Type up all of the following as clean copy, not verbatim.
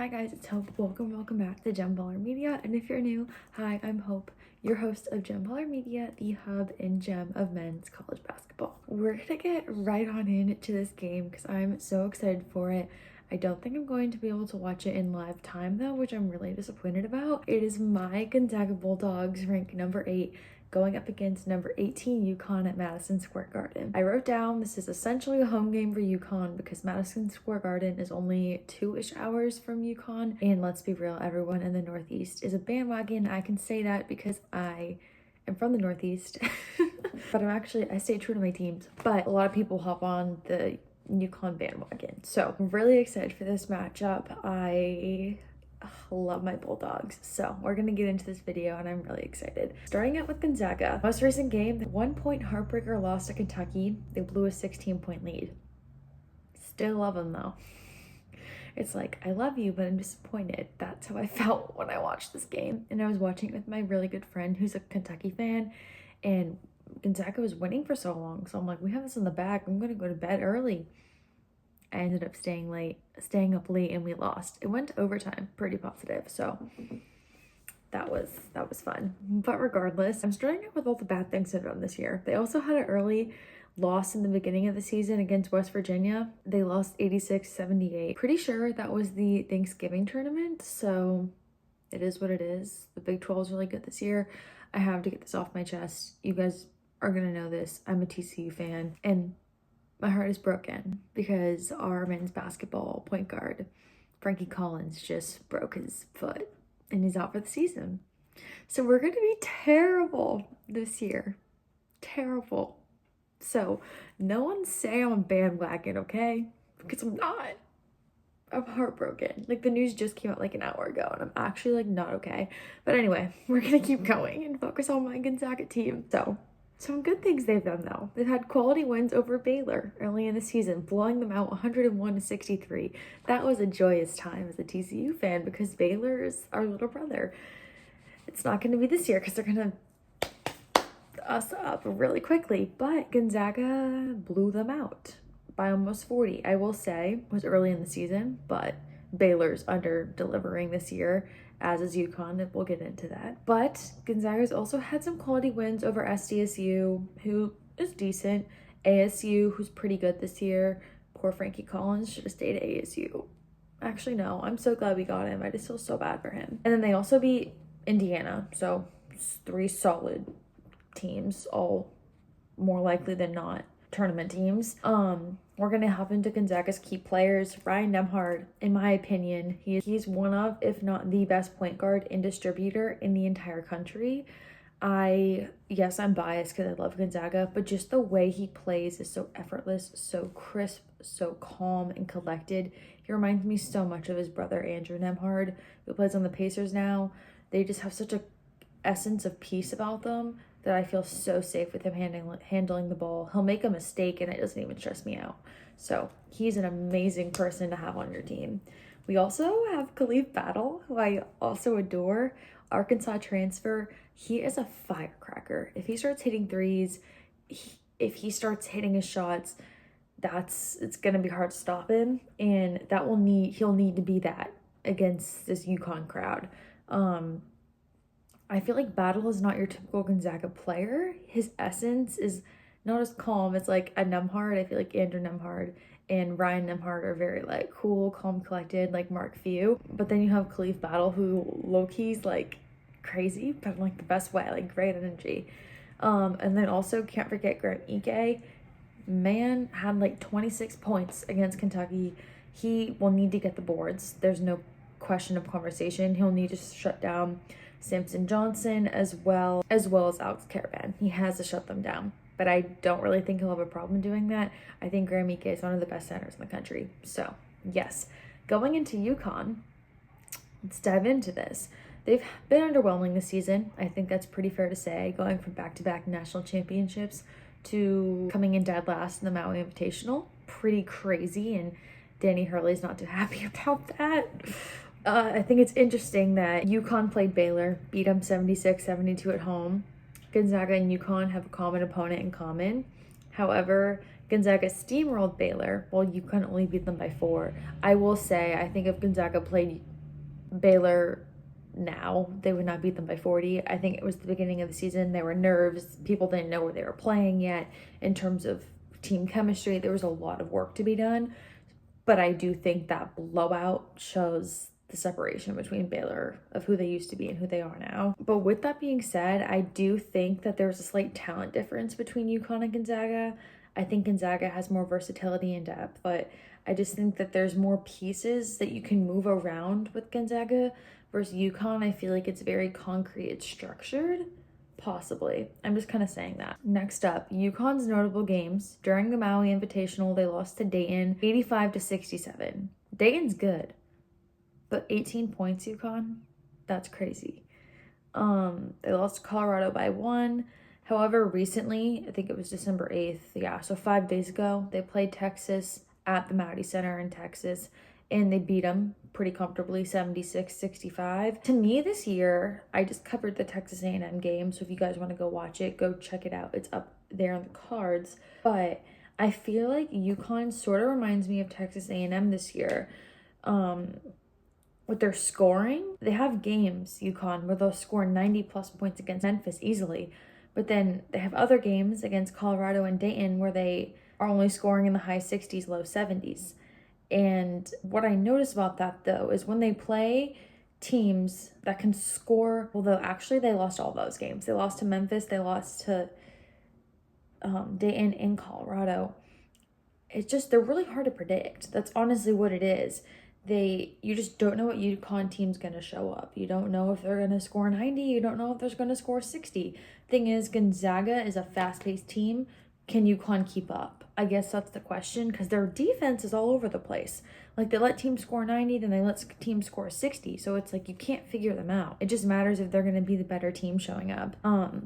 Hi guys, it's Hope. Welcome back to Gem Baller Media. And if you're new, hi, I'm Hope, your host of Gem Baller Media, the hub and gem of men's college basketball. We're gonna get right on into this game because I'm so excited for it. I don't think I'm going to be able to watch it in live time though, which I'm really disappointed about. It is my Gonzaga Bulldogs, ranked number 8, going up against number 18 UConn at Madison Square Garden. I wrote down this is essentially a home game for UConn because Madison Square Garden is only 2-ish hours from UConn. And let's be real, everyone in the Northeast is a bandwagon. I can say that because I am from the Northeast, but I stay true to my teams. But a lot of people hop on the UConn bandwagon. So I'm really excited for this matchup. I love my Bulldogs. So we're gonna get into this video and I'm really excited. Starting out with Gonzaga. Most recent game, the 1-point heartbreaker loss to Kentucky. They blew a 16-point lead. Still love them though. It's like, I love you, but I'm disappointed. That's how I felt when I watched this game. And I was watching it with my really good friend who's a Kentucky fan, and Gonzaga was winning for so long. So I'm like, we have this in the bag. I'm gonna go to bed early. I ended up staying up late, and we lost. It went to overtime, pretty positive. So that was fun. But regardless, I'm starting out with all the bad things they've done this year. They also had an early loss in the beginning of the season against West Virginia. They lost 86-78. Pretty sure that was the Thanksgiving tournament. So it is what it is. The Big 12 is really good this year. I have to get this off my chest. You guys are gonna know this. I'm a TCU fan, and my heart is broken because our men's basketball point guard, Frankie Collins, just broke his foot and he's out for the season. So we're going to be terrible this year. Terrible. So no one say I'm a bandwagon, okay? Because I'm not. I'm heartbroken. Like, the news just came out like an hour ago and I'm actually like not okay. But anyway, we're going to keep going and focus on my Gonzaga team. So some good things they've done though. They've had quality wins over Baylor early in the season, blowing them out 101-63. That was a joyous time as a TCU fan because Baylor is our little brother. It's not going to be this year because they're going to us up really quickly, but Gonzaga blew them out by almost 40. I will say it was early in the season, but Baylor's under delivering this year, as is UConn. We'll get into that. But Gonzaga's also had some quality wins over SDSU, who is decent, ASU, who's pretty good this year. Poor Frankie Collins should have stayed at ASU. Actually, no, I'm so glad we got him. I just feel so bad for him. And then they also beat Indiana, so 3 solid teams, all more likely than not tournament teams. We're gonna hop into Gonzaga's key players. Ryan Nembhard, in my opinion, he's one of, if not the best point guard and distributor in the entire country. Yes, I'm biased because I love Gonzaga, but just the way he plays is so effortless, so crisp, so calm and collected. He reminds me so much of his brother Andrew Nembhard, who plays on the Pacers now. They just have such a essence of peace about them that I feel so safe with him handling the ball. He'll make a mistake and it doesn't even stress me out. So he's an amazing person to have on your team. We also have Khalif Battle, who I also adore, Arkansas transfer. He is a firecracker. If he starts hitting threes, if he starts hitting his shots, it's gonna be hard to stop him, and he'll need to be that against this UConn crowd. I feel like Battle is not your typical Gonzaga player. His essence is not as calm as like a Nembhard. I feel like Andrew Nembhard and Ryan Nembhard are very like cool, calm, collected, like Mark Few. But then you have Khalif Battle, who low-key's like crazy, but in like the best way, like great energy. And then also can't forget Graham Ike. Man had like 26 points against Kentucky. He will need to get the boards. There's no question of conversation. He'll need to shut down Samson Johnson as well as Alex Caravan. He has to shut them down, but I don't really think he'll have a problem doing that. I think Graham Ike is one of the best centers in the country. So yes, going into UConn, let's dive into this. They've been underwhelming this season. I think that's pretty fair to say, going from back-to-back national championships to coming in dead last in the Maui Invitational. Pretty crazy, and Danny Hurley's not too happy about that. I think it's interesting that UConn played Baylor, beat them 76-72 at home. Gonzaga and UConn have a common opponent in common. However, Gonzaga steamrolled Baylor, while UConn only beat them by 4. I will say, I think if Gonzaga played Baylor now, they would not beat them by 40. I think it was the beginning of the season. There were nerves. People didn't know where they were playing yet in terms of team chemistry. There was a lot of work to be done. But I do think that blowout shows the separation between Baylor of who they used to be and who they are now. But with that being said, I do think that there's a slight talent difference between UConn and Gonzaga. I think Gonzaga has more versatility and depth, but I just think that there's more pieces that you can move around with Gonzaga versus UConn. I feel like it's very concrete, it's structured. Possibly. I'm just kind of saying that. Next up, UConn's notable games. During the Maui Invitational, they lost to Dayton 85-67. Dayton's good, but 18 points, UConn? That's crazy. They lost to Colorado by 1. However, recently, I think it was December 8th, so 5 days ago, they played Texas at the Maui Center in Texas, and they beat them pretty comfortably, 76-65. To me this year, I just covered the Texas A&M game, so if you guys want to go watch it, go check it out. It's up there on the cards. But I feel like UConn sort of reminds me of Texas A&M this year. With their scoring, they have games, UConn, where they'll score 90-plus points against Memphis easily. But then they have other games against Colorado and Dayton where they are only scoring in the high 60s, low 70s. And what I notice about that, though, is when they play teams that can score, although actually they lost all those games. They lost to Memphis, they lost to Dayton and Colorado. It's just, they're really hard to predict. That's honestly what it is. You just don't know what UConn team's going to show up. You don't know if they're going to score 90. You don't know if they're going to score 60. Thing is, Gonzaga is a fast-paced team. Can UConn keep up? I guess that's the question, because their defense is all over the place. Like, they let teams score 90, then they let teams score 60. So it's like you can't figure them out. It just matters if they're going to be the better team showing up.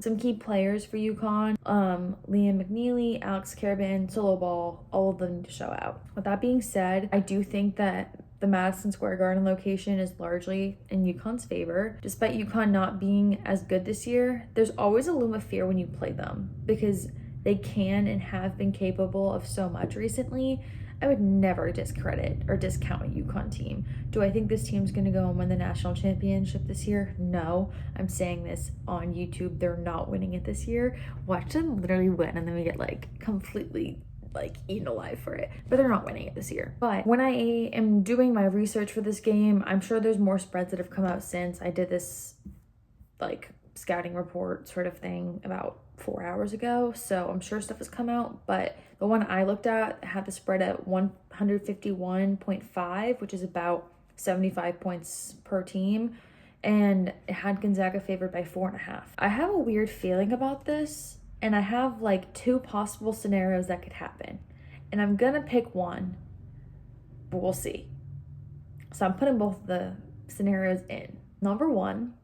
Some key players for UConn, Liam McNeely, Alex Caravan, Solo Ball, all of them need to show out. With that being said, I do think that the Madison Square Garden location is largely in UConn's favor. Despite UConn not being as good this year, there's always a loom of fear when you play them, because they can and have been capable of so much recently. I would never discredit or discount a UConn team. Do I think this team's going to go and win the national championship this year? No. I'm saying this on YouTube. They're not winning it this year. Watch them literally win, and then we get completely eaten alive for it. But they're not winning it this year. But when I am doing my research for this game, I'm sure there's more spreads that have come out since I did this scouting report sort of thing about 4 hours ago, so I'm sure stuff has come out, but the one I looked at had the spread at 151.5, which is about 75 points per team, and it had Gonzaga favored by 4.5. I have a weird feeling about this, and I have 2 possible scenarios that could happen, and I'm gonna pick one, but we'll see. So I'm putting both the scenarios in. Number 1,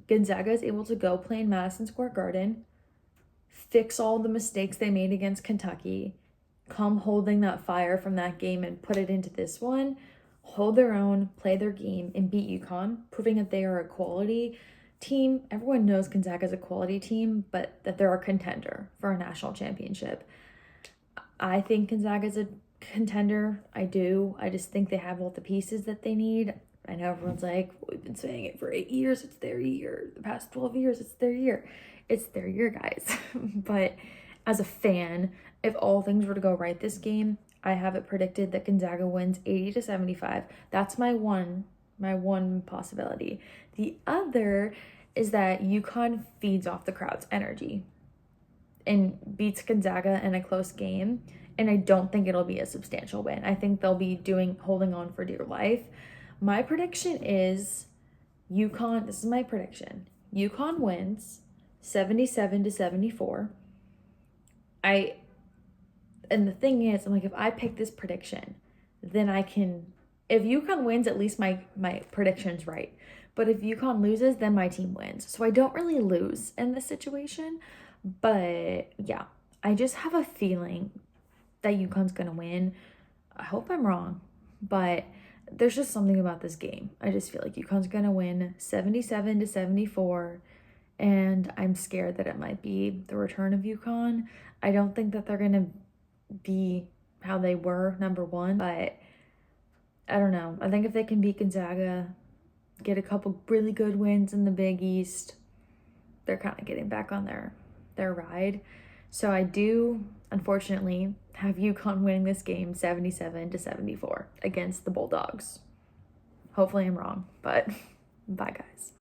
Gonzaga is able to go play in Madison Square Garden, fix all the mistakes they made against Kentucky, come holding that fire from that game and put it into this one, hold their own, play their game, and beat UConn, proving that they are a quality team. Everyone knows Gonzaga is a quality team, but that they're a contender for a national championship. I think Gonzaga is a contender. I do. I just think they have all the pieces that they need. I know everyone's like, we've been saying it for 8 years, it's their year. The past 12 years, it's their year. It's their year, guys. But as a fan, if all things were to go right this game, I have it predicted that Gonzaga wins 80-75. That's my one possibility. The other is that UConn feeds off the crowd's energy and beats Gonzaga in a close game. And I don't think it'll be a substantial win. I think they'll be holding on for dear life. My prediction is UConn, this is my prediction. UConn wins 77-74. And the thing is, I'm if I pick this prediction, then I can, if UConn wins, at least my prediction's right. But if UConn loses, then my team wins. So I don't really lose in this situation. But yeah, I just have a feeling that UConn's going to win. I hope I'm wrong, but there's just something about this game. I just feel like UConn's going to win 77-74, and I'm scared that it might be the return of UConn. I don't think that they're going to be how they were, number one, but I don't know. I think if they can beat Gonzaga, get a couple really good wins in the Big East. They're kind of getting back on their ride. So I do, unfortunately, have UConn winning this game 77-74 against the Bulldogs. Hopefully I'm wrong, but bye guys.